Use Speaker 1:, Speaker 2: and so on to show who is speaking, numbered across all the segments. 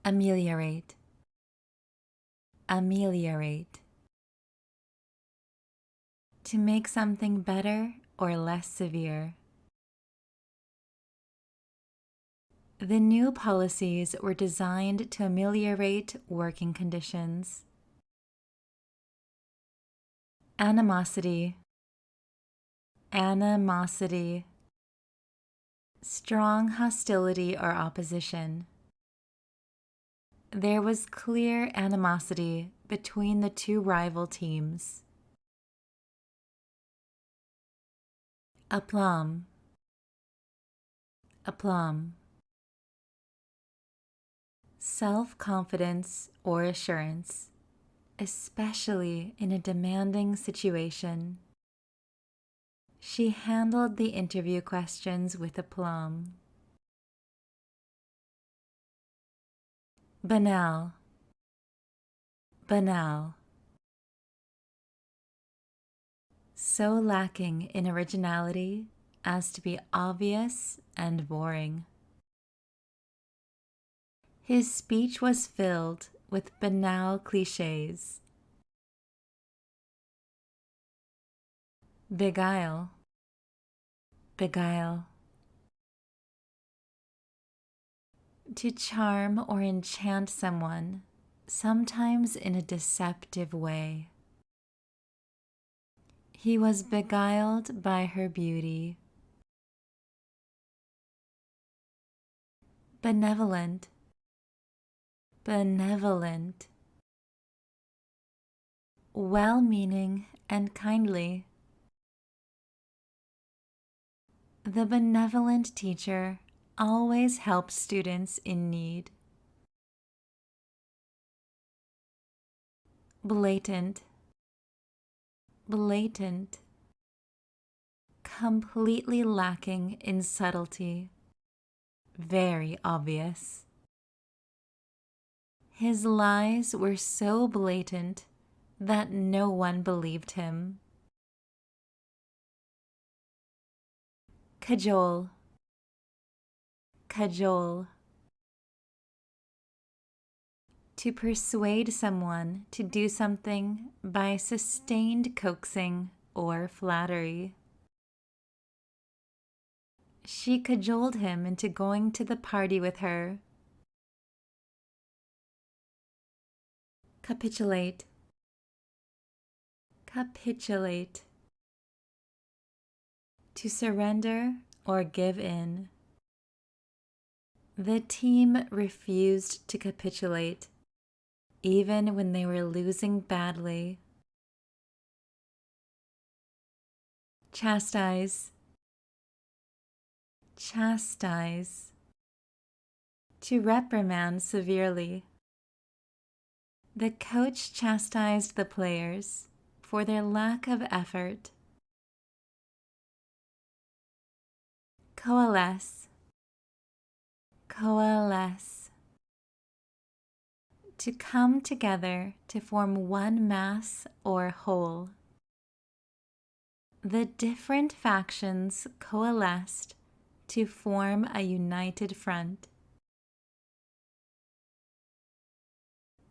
Speaker 1: ameliorate, ameliorate. To make something better or less severe. The new policies were designed to ameliorate working conditions. Animosity, animosity. Strong hostility or opposition. There was clear animosity between the two rival teams. Aplomb, aplomb. Self-confidence or assurance, especially in a demanding situation. She handled the interview questions with aplomb. Banal, banal. So lacking in originality as to be obvious and boring. His speech was filled with banal cliches. Beguile, beguile. To charm or enchant someone, sometimes in a deceptive way. He was beguiled by her beauty. Benevolent, benevolent. Well-meaning and kindly. The benevolent teacher always helps students in need. Blatant, blatant. Completely lacking in subtlety. Very obvious. His lies were so blatant that no one believed him. Cajole, cajole. To persuade someone to do something by sustained coaxing or flattery. She cajoled him into going to the party with her. Capitulate, capitulate. To surrender or give in. The team refused to capitulate, even when they were losing badly. Chastise, chastise. To reprimand severely. The coach chastised the players for their lack of effort. Coalesce, coalesce. To come together to form one mass or whole. The different factions coalesced to form a united front.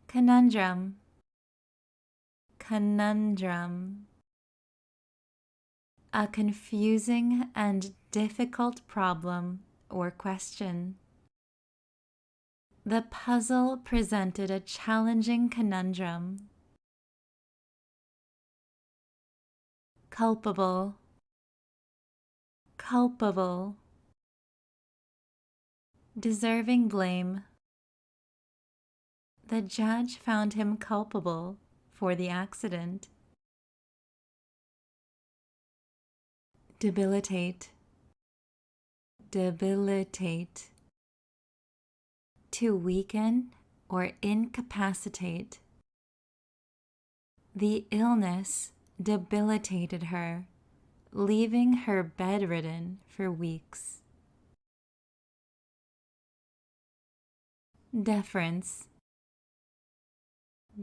Speaker 1: Conundrum, conundrum. A confusing and difficult problem or question. The puzzle presented a challenging conundrum. Culpable, culpable. Deserving blame. The judge found him culpable for the accident. Debilitate, debilitate. To weaken or incapacitate. The illness debilitated her, leaving her bedridden for weeks. Deference,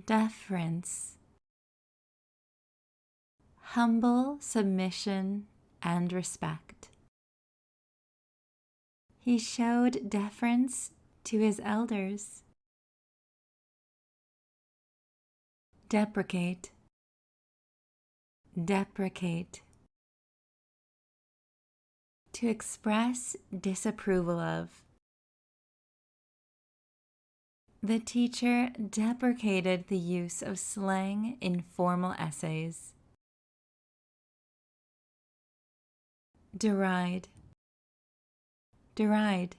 Speaker 1: deference. Humble submission and respect. He showed deference to his elders. deprecate, deprecate. To express disapproval of. The teacher deprecated the use of slang in formal essays. Deride, deride.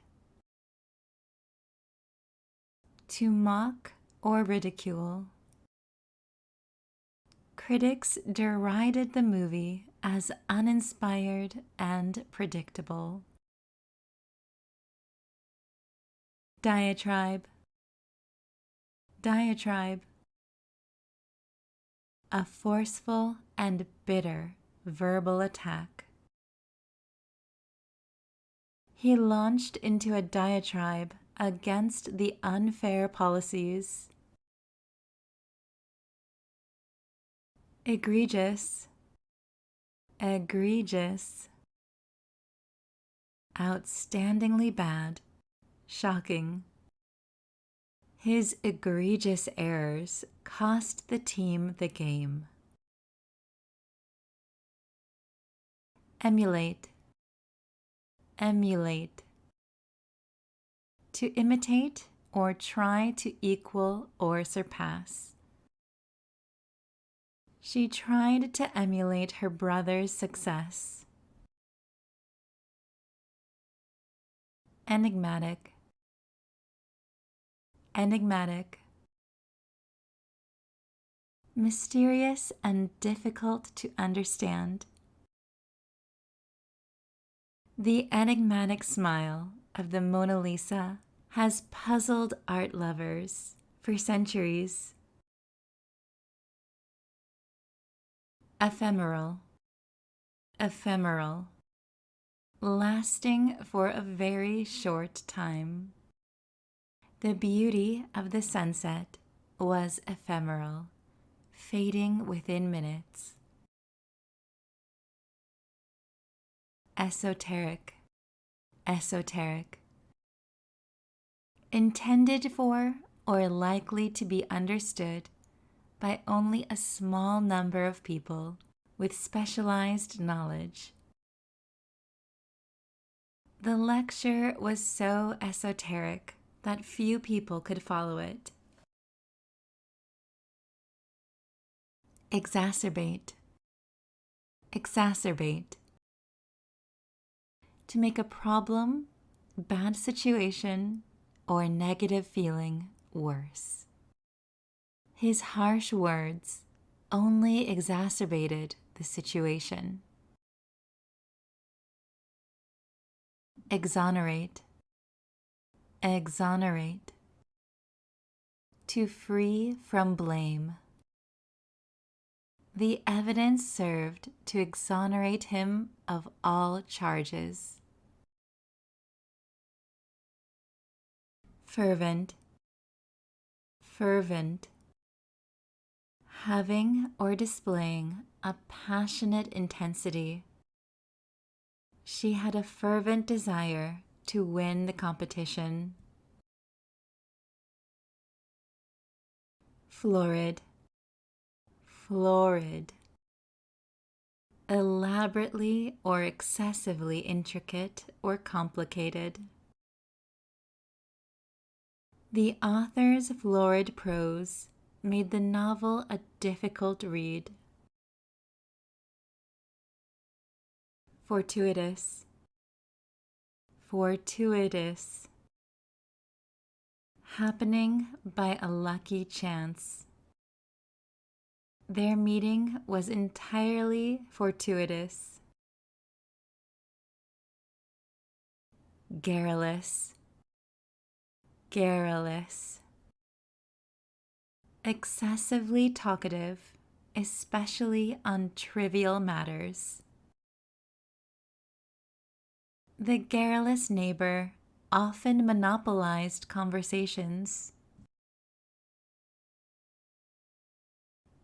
Speaker 1: To mock or ridicule. Critics derided the movie as uninspired and predictable. Diatribe, diatribe. A forceful and bitter verbal attack. He launched into a diatribe against the unfair policies. Egregious, egregious. Outstandingly bad, shocking. His egregious errors cost the team the game. Emulate, emulate. To imitate or try to equal or surpass. She tried to emulate her brother's success. Enigmatic, enigmatic. Mysterious and difficult to understand. The enigmatic smile of the Mona Lisa has puzzled art lovers for centuries. Ephemeral, ephemeral. Lasting for a very short time. The beauty of the sunset was ephemeral, fading within minutes. Esoteric, esoteric. Intended for or likely to be understood by only a small number of people with specialized knowledge. The lecture was so esoteric that few people could follow it. Exacerbate, exacerbate. To make a problem, bad situation, or negative feeling worse. His harsh words only exacerbated the situation. Exonerate, exonerate. To free from blame. The evidence served to exonerate him of all charges. Fervent, fervent. Having or displaying a passionate intensity. She had a fervent desire to win the competition. Florid, florid. Elaborately or excessively intricate or complicated. The author's florid prose made the novel a difficult read. Fortuitous, fortuitous. Happening by a lucky chance. Their meeting was entirely fortuitous. Garrulous, garrulous. Excessively talkative, especially on trivial matters. The garrulous neighbor often monopolized conversations.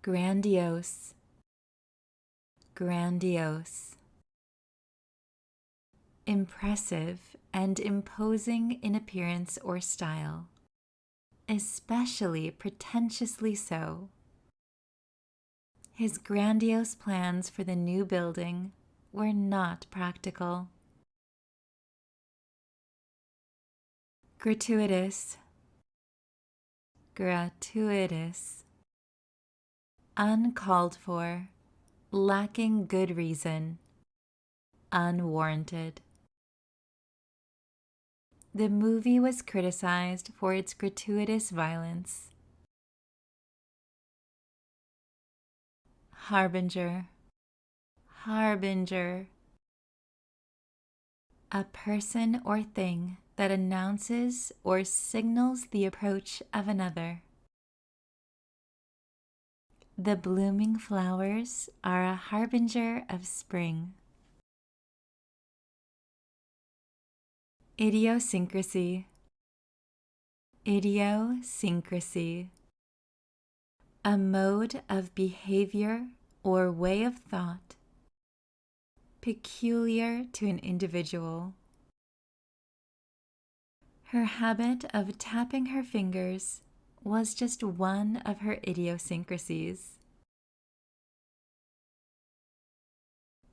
Speaker 1: Grandiose, grandiose. Impressive and imposing in appearance or style, especially pretentiously so. His grandiose plans for the new building were not practical. Gratuitous, gratuitous, uncalled for, lacking good reason, unwarranted. The movie was criticized for its gratuitous violence. Harbinger, harbinger, a person or thing that announces or signals the approach of another. The blooming flowers are a harbinger of spring. Idiosyncrasy, idiosyncrasy, a mode of behavior or way of thought peculiar to an individual. Her habit of tapping her fingers was just one of her idiosyncrasies.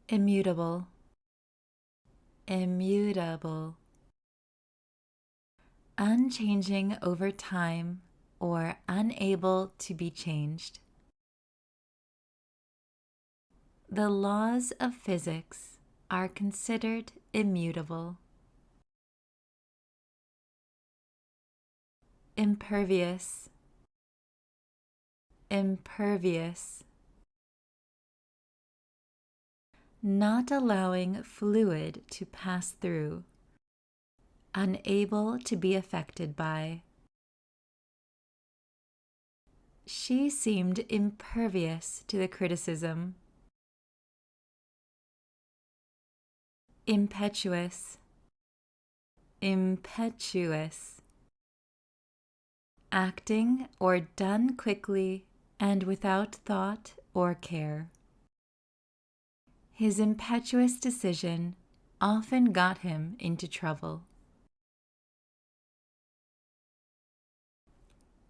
Speaker 1: Immutable, immutable, unchanging over time or unable to be changed. The laws of physics are considered immutable. Impervious, impervious, not allowing fluid to pass through, unable to be affected by. She seemed impervious to the criticism. Impetuous, impetuous, acting or done quickly and without thought or care. His impetuous decision often got him into trouble.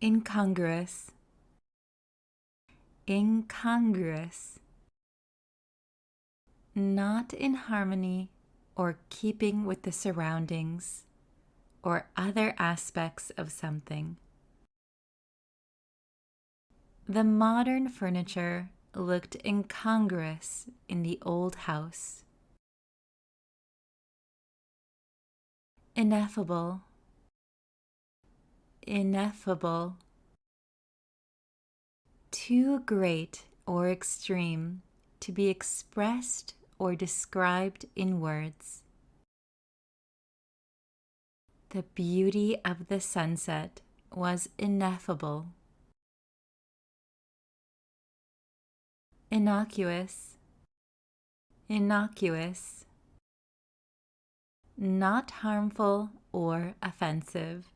Speaker 1: Incongruous, incongruous, not in harmony or keeping with the surroundings or other aspects of something. The modern furniture looked incongruous in the old house. Ineffable, ineffable, too great or extreme to be expressed or described in words. The beauty of the sunset was ineffable. Innocuous, innocuous, not harmful or offensive.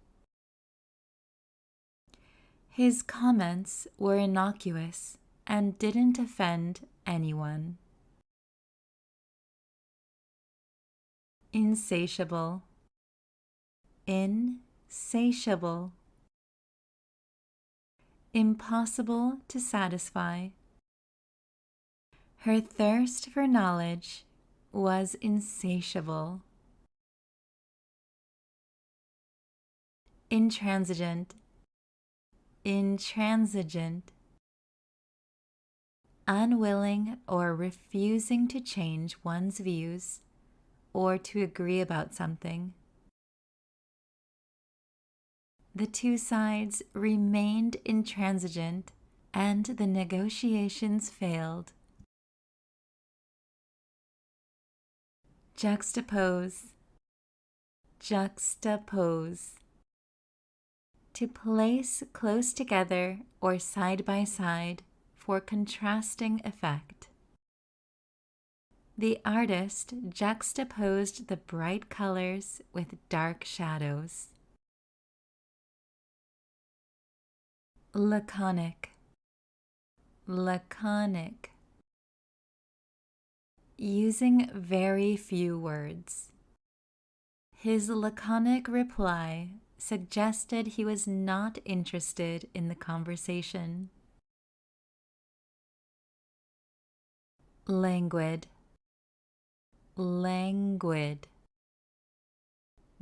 Speaker 1: His comments were innocuous and didn't offend anyone. Insatiable, insatiable, impossible to satisfy. Her thirst for knowledge was insatiable. Intransigent, intransigent, unwilling or refusing to change one's views or to agree about something. The two sides remained intransigent and the negotiations failed. Juxtapose, juxtapose, to place close together or side by side for contrasting effect. The artist juxtaposed the bright colors with dark shadows. Laconic, laconic, using very few words. His laconic reply suggested he was not interested in the conversation. languid, languid.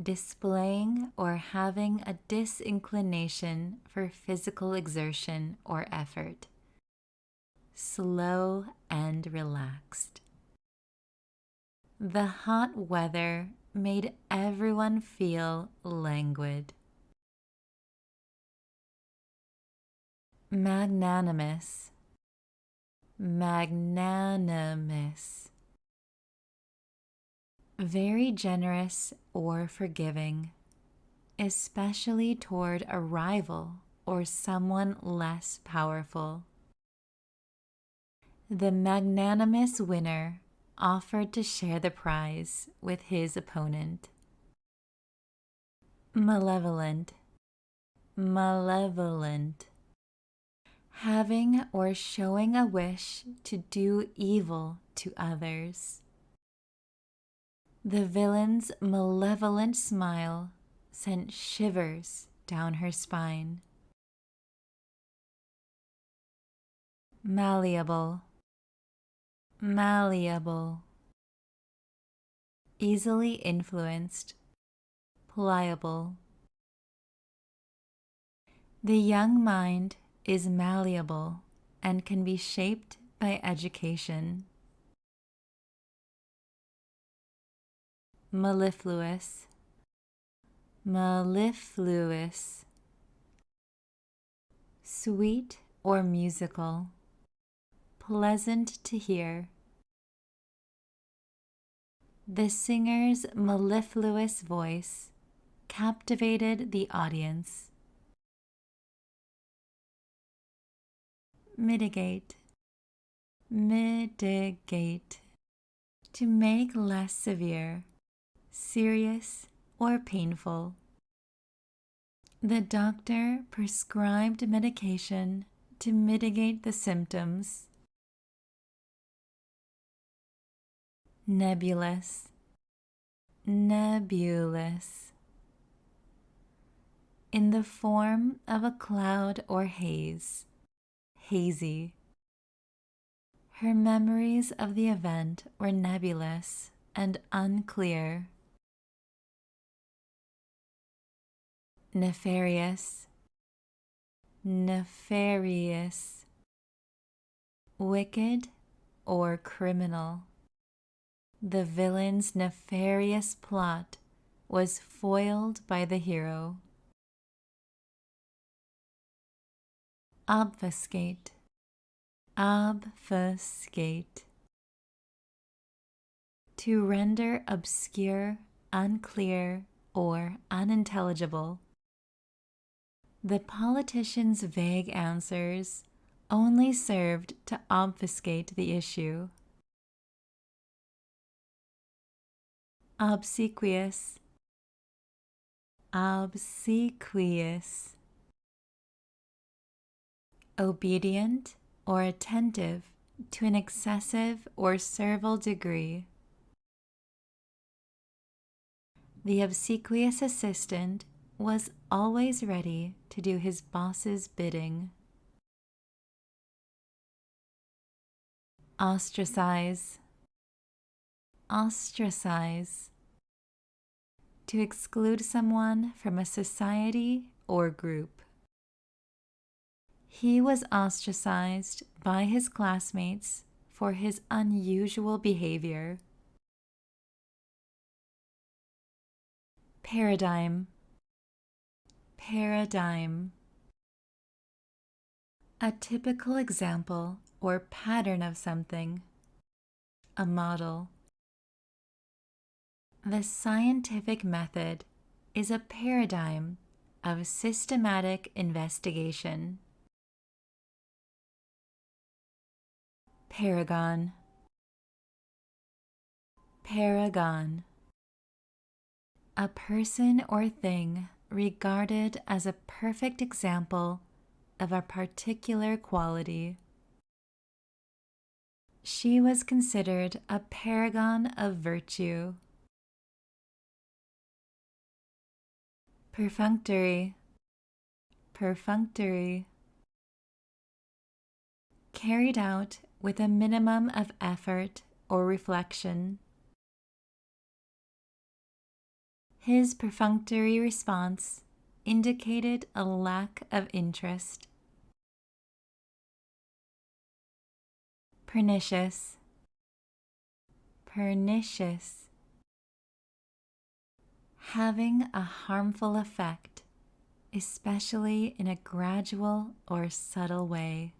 Speaker 1: Displaying or having a disinclination for physical exertion or effort. Slow and relaxed. The hot weather made everyone feel languid. Magnanimous, magnanimous. Very generous or forgiving, especially toward a rival or someone less powerful. The magnanimous winner offered to share the prize with his opponent. Malevolent, malevolent. Having or showing a wish to do evil to others. The villain's malevolent smile sent shivers down her spine. Malleable, malleable. Easily influenced, pliable. The young mind is malleable and can be shaped by education. Mellifluous, mellifluous. Sweet or musical, pleasant to hear. The singer's mellifluous voice captivated the audience. Mitigate, mitigate. To make less severe, serious, or painful. The doctor prescribed medication to mitigate the symptoms. Nebulous, nebulous. In the form of a cloud or haze, hazy. Her memories of the event were nebulous and unclear. Nefarious, nefarious. Wicked or criminal. The villain's nefarious plot was foiled by the hero. Obfuscate, obfuscate. To render obscure, unclear, or unintelligible. The politician's vague answers only served to obfuscate the issue. Obsequious, obsequious. Obedient or attentive to an excessive or servile degree. The obsequious assistant was always ready to do his boss's bidding. Ostracize, ostracize. To exclude someone from a society or group. He was ostracized by his classmates for his unusual behavior. Paradigm, paradigm. A typical example or pattern of something. A model. The scientific method is a paradigm of systematic investigation. Paragon, paragon. A person or thing regarded as a perfect example of a particular quality. She was considered a paragon of virtue. Perfunctory, perfunctory. Carried out with a minimum of effort or reflection. His perfunctory response indicated a lack of interest. Pernicious. Pernicious. Having a harmful effect, especially in a gradual or subtle way.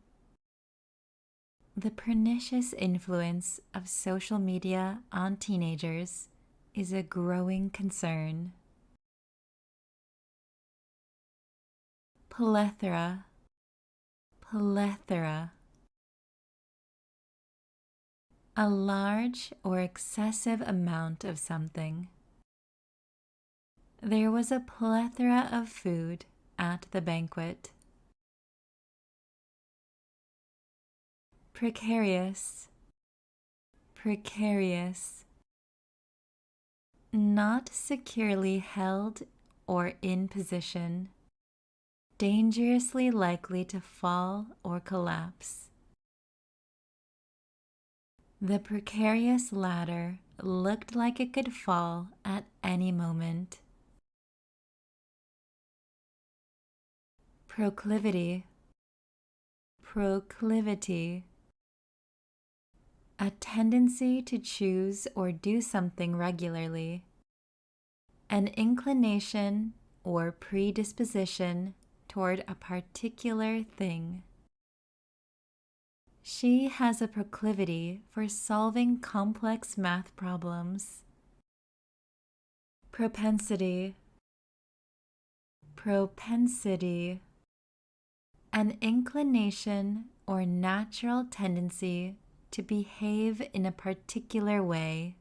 Speaker 1: The pernicious influence of social media on teenagers is a growing concern. Plethora. Plethora. A large or excessive amount of something. There was a plethora of food at the banquet. Precarious. Precarious. Not securely held or in position. Dangerously likely to fall or collapse. The precarious ladder looked like it could fall at any moment. Proclivity. Proclivity. A tendency to choose or do something regularly. An inclination or predisposition toward a particular thing. She has a proclivity for solving complex math problems. Propensity. Propensity. An inclination or natural tendency to behave in a particular way.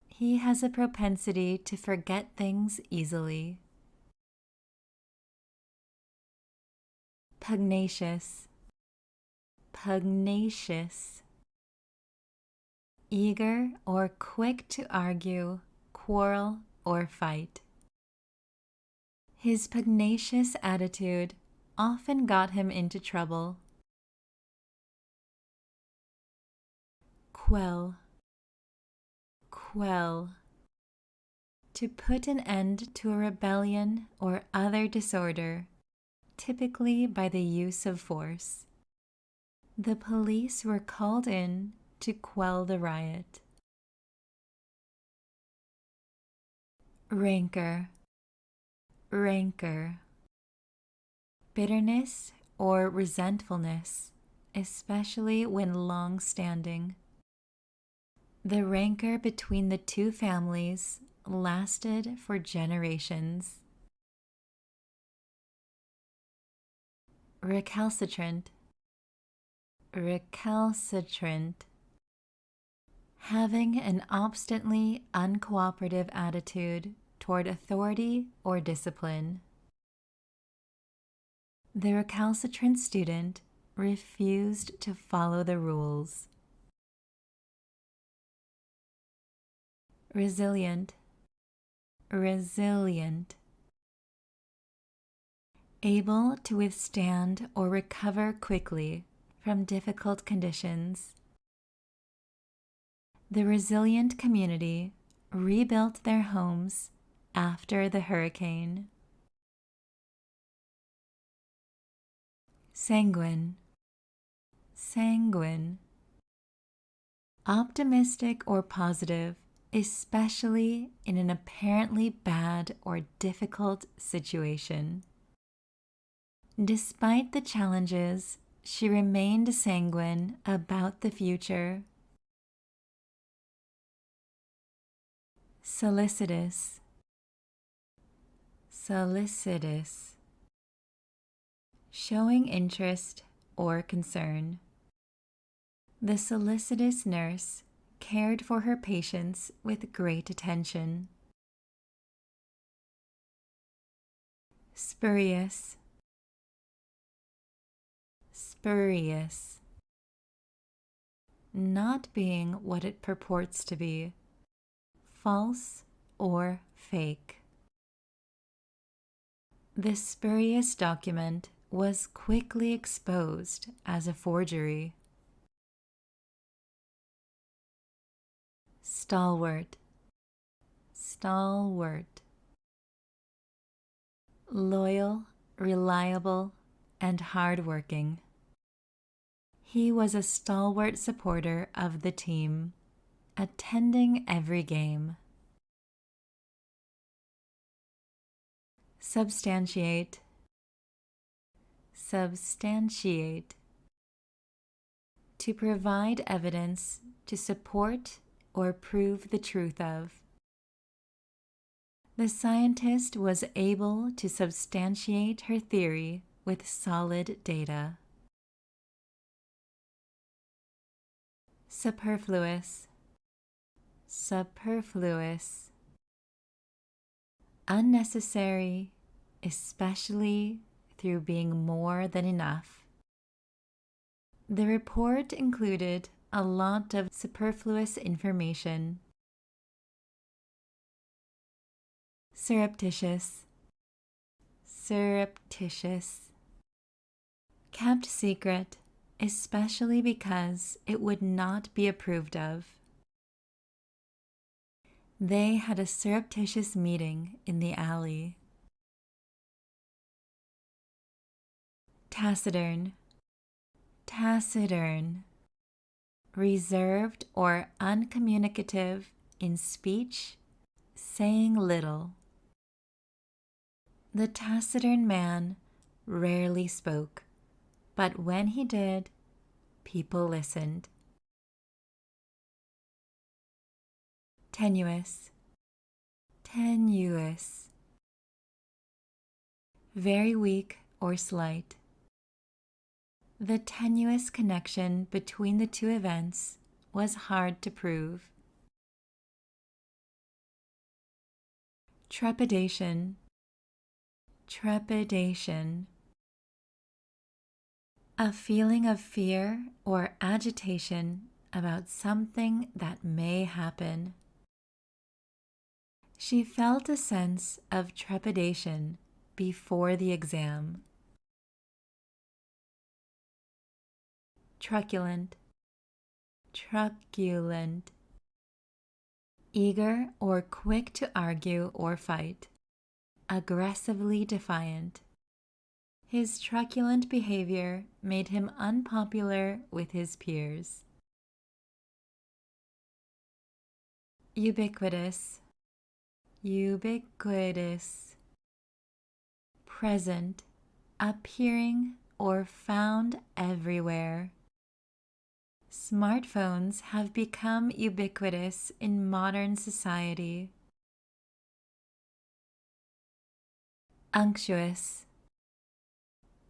Speaker 1: He has a propensity to forget things easily. Pugnacious. Pugnacious. Eager or quick to argue, quarrel, or fight. His pugnacious attitude often got him into trouble. Quell. Quell. To put an end to a rebellion or other disorder, typically by the use of force. The police were called in to quell the riot. Rancor. Rancor. Bitterness or resentfulness, especially when long-standing. The rancor between the two families lasted for generations. Recalcitrant. Recalcitrant. Having an obstinately uncooperative attitude toward authority or discipline. The recalcitrant student refused to follow the rules. Resilient. Resilient. Able to withstand or recover quickly from difficult conditions. The resilient community rebuilt their homes after the hurricane. Sanguine. Sanguine. Optimistic or positive, especially in an apparently bad or difficult situation. Despite the challenges, she remained sanguine about the future. Solicitous. Solicitous. Showing interest or concern. The solicitous nurse cared for her patients with great attention. Spurious. Spurious. Not being what it purports to be. False or fake. The spurious document was quickly exposed as a forgery. stalwart, stalwart. Loyal, reliable, and hardworking. He was a stalwart supporter of the team, attending every game. Substantiate, substantiate. To provide evidence to support or prove the truth of. The scientist was able to substantiate her theory with solid data. Superfluous, superfluous. Unnecessary, especially through being more than enough. The report included a lot of superfluous information. Surreptitious, surreptitious. Kept secret, especially because it would not be approved of. They had a surreptitious meeting in the alley. Taciturn, taciturn. Reserved or uncommunicative in speech, saying little. The taciturn man rarely spoke, but when he did, people listened. Tenuous, tenuous. Very weak or slight. The tenuous connection between the two events was hard to prove. Trepidation, trepidation. A feeling of fear or agitation about something that may happen. She felt a sense of trepidation before the exam. Truculent, truculent. Eager or quick to argue or fight. Aggressively defiant. His truculent behavior made him unpopular with his peers. Ubiquitous, ubiquitous. Present, appearing or found everywhere. Smartphones have become ubiquitous in modern society. Unctuous,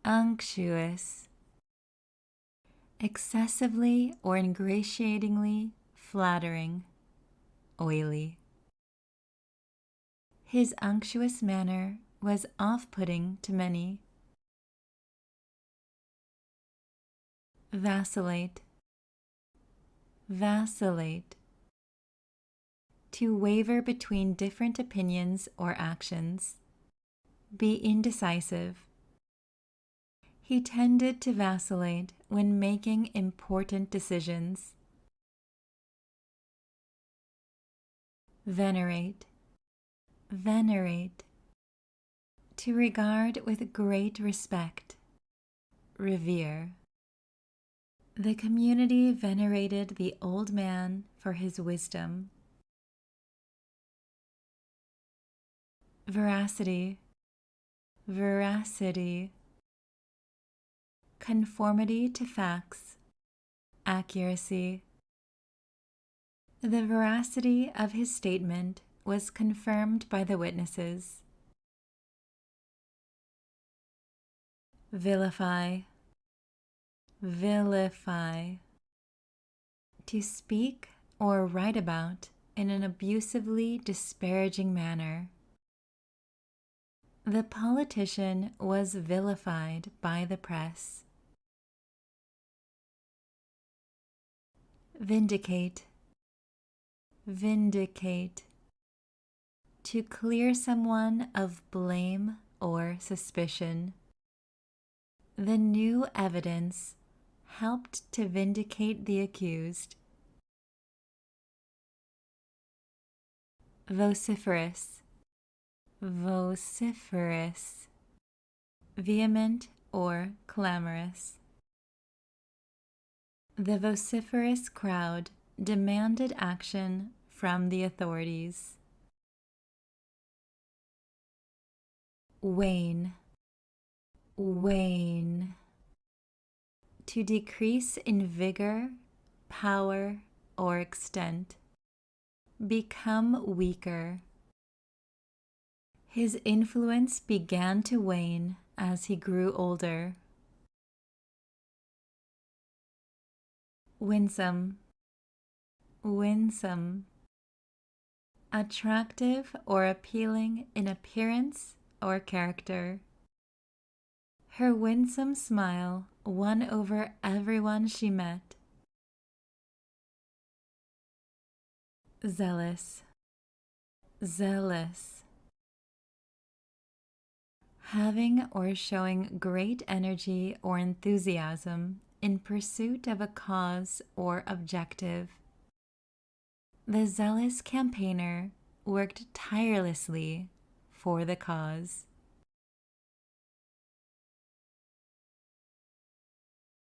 Speaker 1: unctuous. Excessively or ingratiatingly flattering, oily. His unctuous manner was off-putting to many. Vacillate, vacillate. To waver between different opinions or actions. Be indecisive. He tended to vacillate when making important decisions. Venerate, venerate. To regard with great respect, revere. The community venerated the old man for his wisdom. Veracity, veracity. Conformity to facts, accuracy. The veracity of his statement was confirmed by the witnesses. Vilify, vilify. To speak or write about in an abusively disparaging manner. The politician was vilified by the press. Vindicate, vindicate. To clear someone of blame or suspicion. The new evidence helped to vindicate the accused. vociferous, vociferous, vehement or clamorous. The vociferous crowd demanded action from the authorities. Wane, wane. To decrease in vigor, power, or extent. Become weaker. His influence began to wane as he grew older. Winsome, winsome. Attractive or appealing in appearance or character. Her winsome smile won over everyone she met. Zealous, zealous. Having or showing great energy or enthusiasm in pursuit of a cause or objective. The zealous campaigner worked tirelessly for the cause.